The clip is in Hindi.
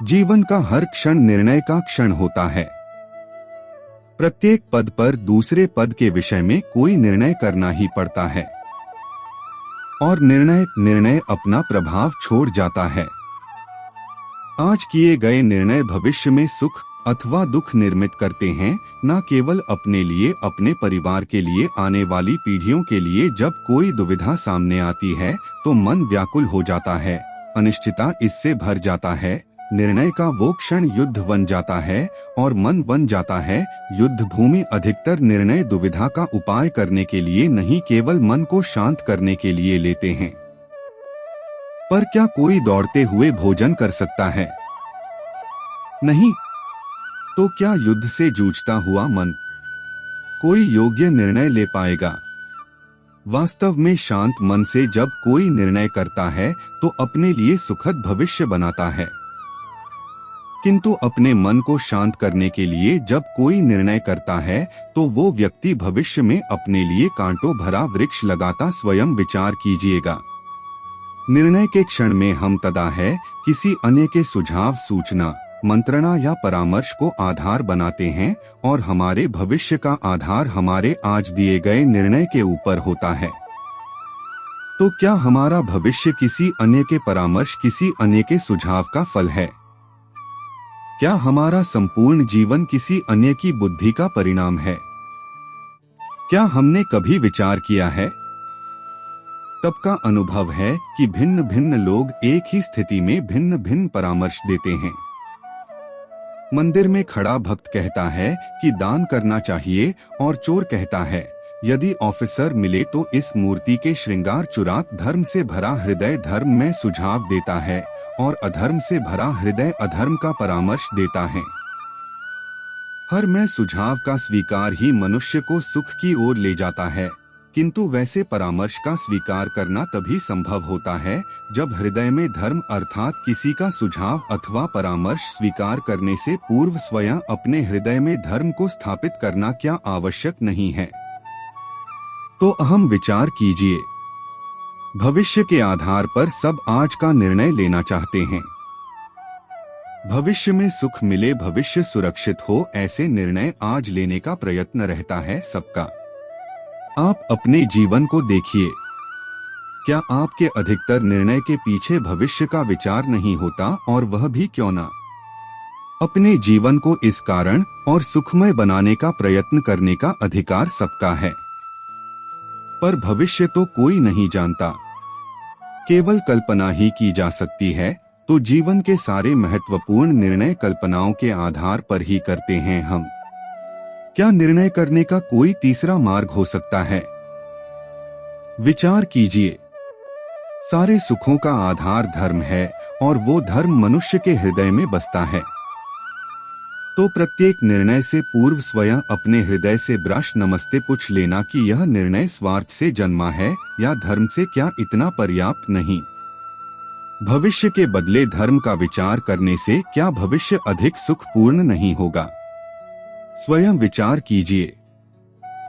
जीवन का हर क्षण निर्णय का क्षण होता है। प्रत्येक पद पर दूसरे पद के विषय में कोई निर्णय करना ही पड़ता है और निर्णय अपना प्रभाव छोड़ जाता है। आज किए गए निर्णय भविष्य में सुख अथवा दुख निर्मित करते हैं, न केवल अपने लिए, अपने परिवार के लिए, आने वाली पीढ़ियों के लिए। जब कोई दुविधा सामने आती है तो मन व्याकुल हो जाता है, अनिश्चितता इससे भर जाता है। निर्णय का वो क्षण युद्ध बन जाता है और मन बन जाता है युद्ध भूमि। अधिकतर निर्णय दुविधा का उपाय करने के लिए नहीं, केवल मन को शांत करने के लिए लेते हैं। पर क्या कोई दौड़ते हुए भोजन कर सकता है? नहीं। तो क्या युद्ध से जूझता हुआ मन कोई योग्य निर्णय ले पाएगा? वास्तव में शांत मन से जब कोई निर्णय करता है तो अपने लिए सुखद भविष्य बनाता है, किंतु अपने मन को शांत करने के लिए जब कोई निर्णय करता है तो वो व्यक्ति भविष्य में अपने लिए कांटों भरा वृक्ष लगाता। स्वयं विचार कीजिएगा। निर्णय के क्षण में हम तदा है किसी अन्य के सुझाव, सूचना, मंत्रणा या परामर्श को आधार बनाते हैं और हमारे भविष्य का आधार हमारे आज दिए गए निर्णय के ऊपर होता है। तो क्या हमारा भविष्य किसी अन्य के परामर्श, किसी अन्य के सुझाव का फल है? क्या हमारा संपूर्ण जीवन किसी अन्य की बुद्धि का परिणाम है? क्या हमने कभी विचार किया है? तब का अनुभव है कि भिन्न भिन्न लोग एक ही स्थिति में भिन्न भिन्न परामर्श देते हैं। मंदिर में खड़ा भक्त कहता है कि दान करना चाहिए और चोर कहता है यदि ऑफिसर मिले तो इस मूर्ति के श्रृंगार चुरा। धर्म से भरा हृदय धर्म में सुझाव देता है और अधर्म से भरा हृदय अधर्म का परामर्श देता है। हर में सुझाव का स्वीकार ही मनुष्य को सुख की ओर ले जाता है, किंतु वैसे परामर्श का स्वीकार करना तभी संभव होता है जब हृदय में धर्म, अर्थात किसी का सुझाव अथवा परामर्श स्वीकार करने से पूर्व स्वयं अपने हृदय में धर्म को स्थापित करना क्या आवश्यक नहीं है? तो अहम विचार कीजिए। भविष्य के आधार पर सब आज का निर्णय लेना चाहते हैं। भविष्य में सुख मिले, भविष्य सुरक्षित हो, ऐसे निर्णय आज लेने का प्रयत्न रहता है सबका। आप अपने जीवन को देखिए। क्या आपके अधिकतर निर्णय के पीछे भविष्य का विचार नहीं होता? और वह भी क्यों ना? अपने जीवन को इस कारण और सुखमय बनाने का प्रयत्न करने का अधिकार सबका है, पर भविष्य तो कोई नहीं जानता, केवल कल्पना ही की जा सकती है। तो जीवन के सारे महत्वपूर्ण निर्णय कल्पनाओं के आधार पर ही करते हैं हम। क्या निर्णय करने का कोई तीसरा मार्ग हो सकता है? विचार कीजिए। सारे सुखों का आधार धर्म है और वो धर्म मनुष्य के हृदय में बसता है। तो प्रत्येक निर्णय से पूर्व स्वयं अपने हृदय से ब्रश नमस्ते पूछ लेना कि यह निर्णय स्वार्थ से जन्मा है या धर्म से। क्या इतना पर्याप्त नहीं? भविष्य के बदले धर्म का विचार करने से क्या भविष्य अधिक सुखपूर्ण नहीं होगा? स्वयं विचार कीजिए।